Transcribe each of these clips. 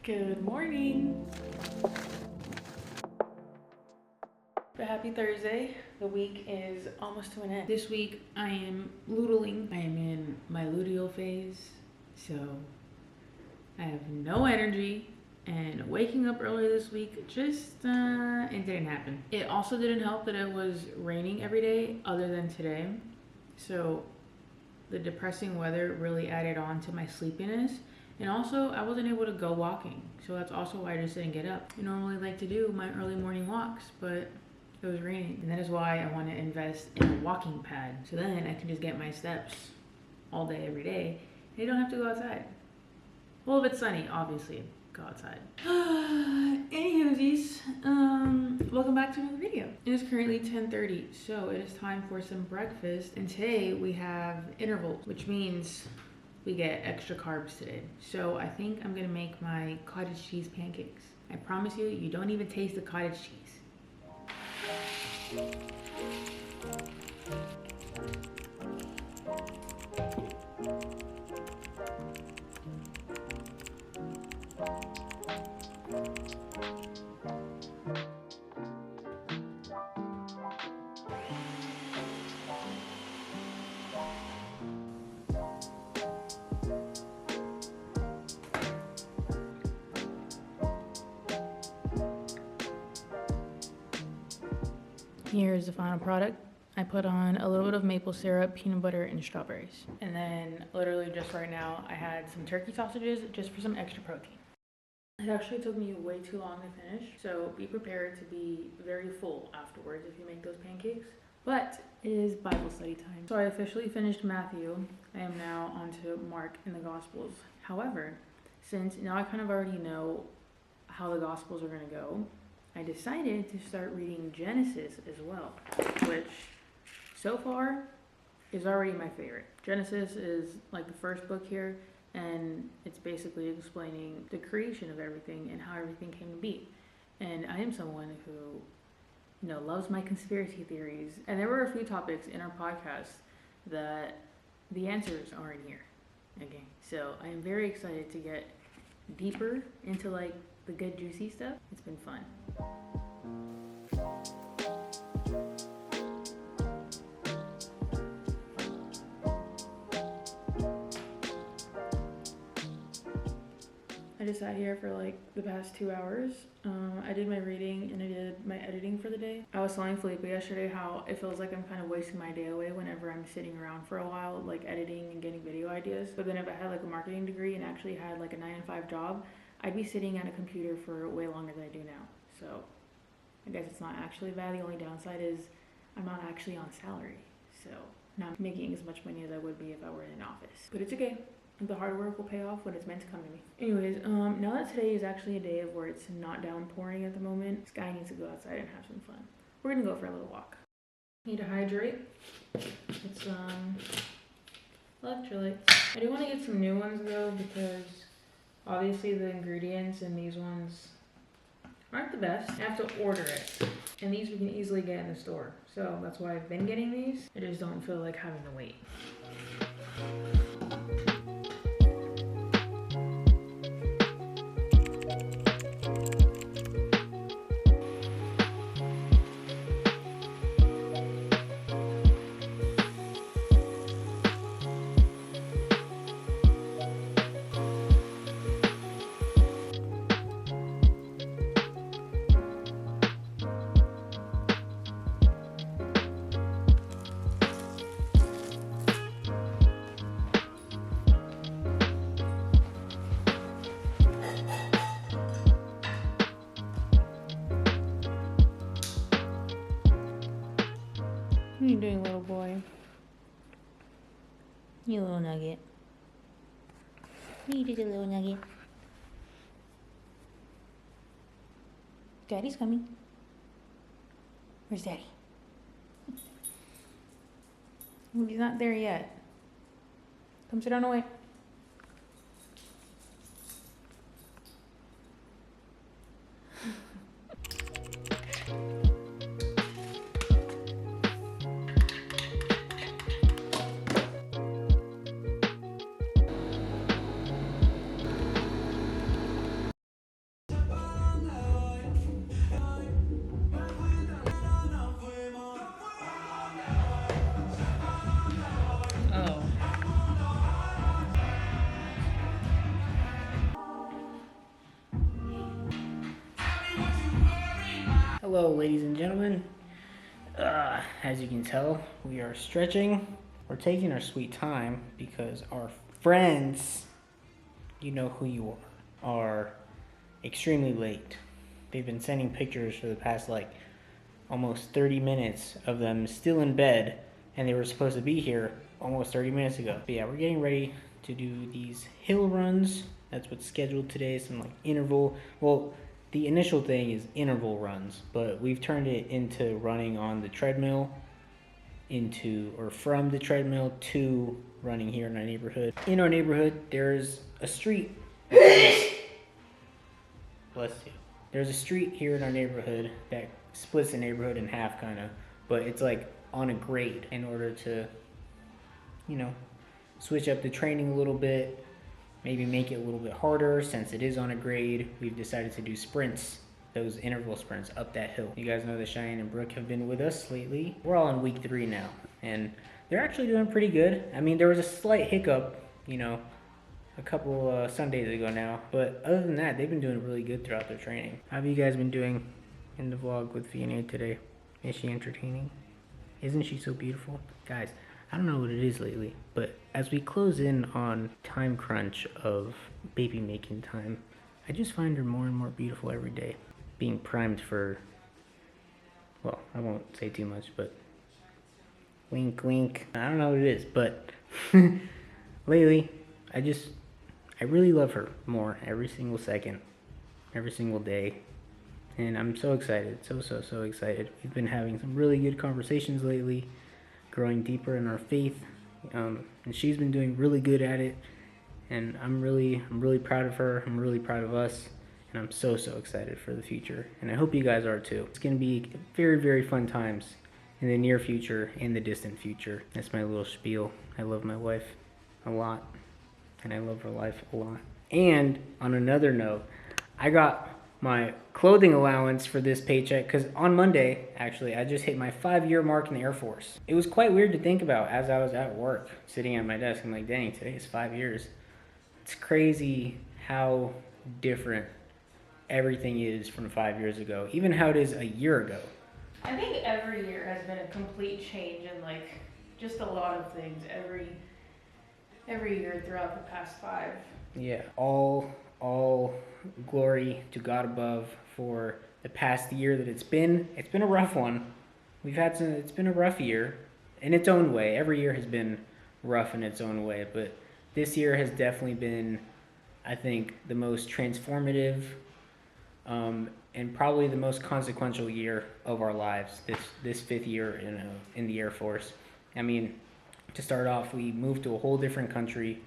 Good morning. But happy Thursday. The week is almost to an end. This week I am loodling. I am in my luteal phase, so I have no energy. And waking up early this week just it didn't happen. It also didn't help that it was raining every day other than today. So the depressing weather really added on to my sleepiness. And also, I wasn't able to go walking. So that's also why I just didn't get up. I normally like to do my early morning walks, but it was raining. And that is why I want to invest in a walking pad. So then I can just get my steps all day, every day. And I don't have to go outside. Well, if it's sunny, obviously, go outside. Anywhoosies, welcome back to another video. It is currently 10:30, so it is time for some breakfast. And today we have intervals, which means we get extra carbs today. So I think I'm gonna make my cottage cheese pancakes. I promise you, you don't even taste the cottage cheese. Here's the final product. I put on a little bit of maple syrup, peanut butter, and strawberries. And then literally just right now, I had some turkey sausages just for some extra protein. It actually took me way too long to finish, so be prepared to be very full afterwards if you make those pancakes. But it is Bible study time. So I officially finished Matthew. I am now on to Mark and the Gospels. However, since now I kind of already know how the Gospels are gonna go, I decided to start reading Genesis as well, which so far is already my favorite. Genesis is like the first book here, and it's basically explaining the creation of everything and how everything came to be. And I am someone who, loves my conspiracy theories. And there were a few topics in our podcast that the answers aren't here. Okay, so I am very excited to get deeper into like the good juicy stuff. It's been fun. I just sat here for like the past 2 hours. I did my reading and I did my editing for the day. I was telling Felipe yesterday how it feels like I'm kind of wasting my day away whenever I'm sitting around for a while, like editing and getting video ideas. But then if I had like a marketing degree and actually had like a 9-to-5 job, I'd be sitting at a computer for way longer than I do now. So I guess it's not actually bad. The only downside is I'm not actually on salary. So I'm not making as much money as I would be if I were in an office. But it's okay. The hard work will pay off when it's meant to come to me. Anyways, now that today is actually a day of where it's not downpouring at the moment, Sky needs to go outside and have some fun. We're gonna go for a little walk. Need to hydrate. It's electrolytes. I do want to get some new ones though, because obviously the ingredients in these ones aren't the best. I have to order it. And these we can easily get in the store. So that's why I've been getting these. I just don't feel like having to wait. What are you doing, little boy? You little nugget. What are you doing, little nugget? Daddy's coming. Where's Daddy? He's not there yet. Come sit down and wait. Hello, ladies and gentlemen. As you can tell, we are stretching. We're taking our sweet time because our friends, you know who you are extremely late. They've been sending pictures for the past almost 30 minutes of them still in bed, and they were supposed to be here almost 30 minutes ago. But yeah, we're getting ready to do these hill runs. That's what's scheduled today, some interval. Well, the initial thing is interval runs, but we've turned it into running on the treadmill from the treadmill to running here in our neighborhood. In our neighborhood, there's a street. Bless you. There's a street here in our neighborhood that splits the neighborhood in half, but it's on a grade in order to, switch up the training a little bit, maybe make it a little bit harder. Since it is on a grade, we've decided to do sprints, those interval sprints up that hill. You guys know that Cheyenne and Brooke have been with us lately. We're all in week 3 now, and they're actually doing pretty good. I mean, there was a slight hiccup, a couple Sundays ago now, but other than that, they've been doing really good throughout their training. How have you guys been doing in the vlog with Fiona today? Is she entertaining? Isn't she so beautiful? Guys, I don't know what it is lately, but as we close in on time crunch of baby making time, I just find her more and more beautiful every day. Being primed for, well, I won't say too much, but wink, wink. I don't know what it is, but lately, I really love her more every single second, every single day. And I'm so excited, so excited. We've been having some really good conversations lately, growing deeper in our faith, and she's been doing really good at it. And I'm really proud of her. I'm really proud of us, and I'm so excited for the future. And I hope you guys are too. It's gonna be very fun times in the near future and the distant future. That's my little spiel. I love my wife a lot, and I love her life a lot. And on another note, I got my clothing allowance for this paycheck because on Monday, actually, I just hit my 5-year mark in the Air Force. It was quite weird to think about as I was at work, sitting at my desk. I'm like, dang, today is 5 years. It's crazy how different everything is from 5 years ago, even how it is a year ago. I think every year has been a complete change in just a lot of things every year throughout the past 5. Yeah, all glory to God above for the past year that it's been. It's been a rough one. It's been a rough year in its own way. Every year has been rough in its own way, but this year has definitely been, I think, the most transformative and probably the most consequential year of our lives. This 5th year in the Air Force. I mean, to start off, we moved to a whole different country.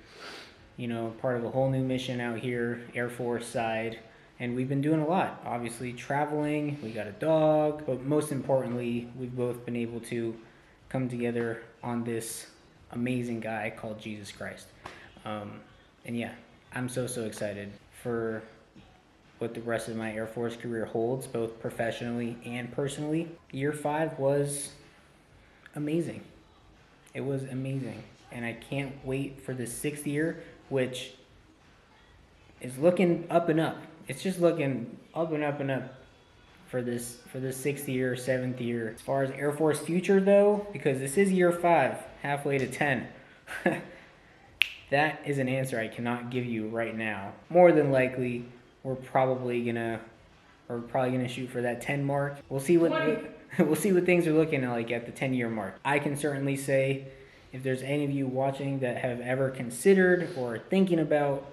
Part of a whole new mission out here, Air Force side, and we've been doing a lot. Obviously, traveling, we got a dog, but most importantly, we've both been able to come together on this amazing guy called Jesus Christ. And yeah, I'm so excited for what the rest of my Air Force career holds, both professionally and personally. Year 5 was amazing. It was amazing, and I can't wait for the 6th year, which is looking up and up. It's just looking up and up and up for this 6th year, 7th year. As far as Air Force future though, because this is year 5, halfway to 10, that is an answer I cannot give you right now. More than likely, we're probably gonna shoot for that 10 mark. We'll see what things are looking like at the 10-year mark. I can certainly say, if there's any of you watching that have ever considered or thinking about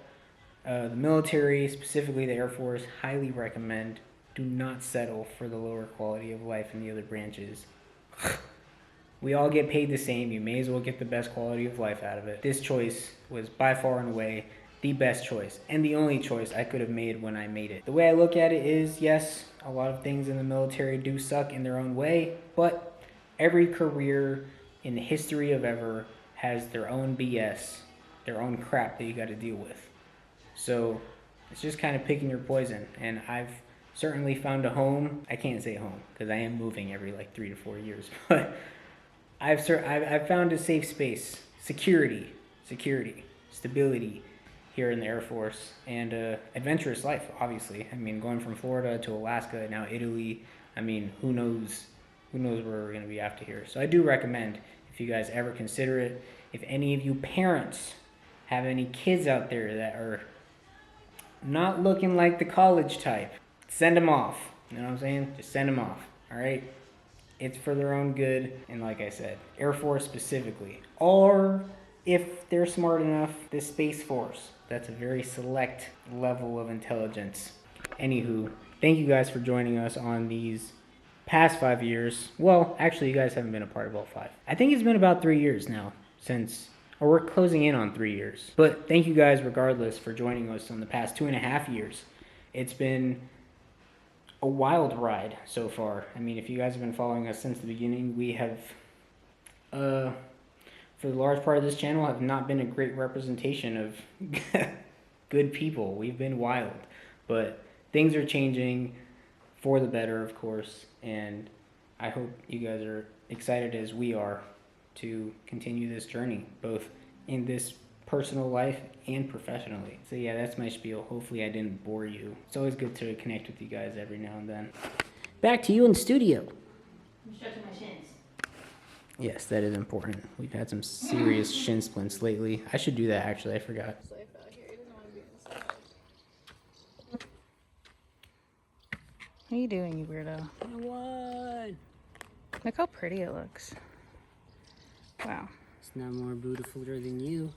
the military, specifically the Air Force, highly recommend. Do not settle for the lower quality of life in the other branches. We all get paid the same. You may as well get the best quality of life out of it. This choice was by far and away the best choice and the only choice I could have made when I made it. The way I look at it is, yes, a lot of things in the military do suck in their own way, but every career in the history of ever has their own BS, their own crap that you got to deal with. So it's just kind of picking your poison. And I've certainly found a home. I can't say home because I am moving every 3 to 4 years, but I've found a safe space, security, stability here in the Air Force, and adventurous life, obviously. I mean, going from Florida to Alaska, now Italy, I mean, who knows where we're going to be after here. So I do recommend, if you guys ever consider it, if any of you parents have any kids out there that are not looking like the college type, send them off. You know what I'm saying? Just send them off. All right? It's for their own good. And like I said, Air Force specifically. Or if they're smart enough, the Space Force. That's a very select level of intelligence. Anywho, thank you guys for joining us on these past 5 years. Well, actually, you guys haven't been a part of all 5. I think it's been about 3 years now since, or we're closing in on 3 years. But thank you guys regardless for joining us on the past 2.5 years. It's been a wild ride so far. I mean, if you guys have been following us since the beginning, we have, for the large part of this channel, have not been a great representation of good people. We've been wild. But things are changing for the better, of course, and I hope you guys are excited as we are to continue this journey, both in this personal life and professionally. So yeah, that's my spiel. Hopefully I didn't bore you. It's always good to connect with you guys every now and then. Back to you in the studio. I'm stretching my shins. Yes, that is important. We've had some serious shin splints lately. I should do that, actually. I forgot. What are you doing, you weirdo? What? Look how pretty it looks. Wow. It's not more beautiful than you.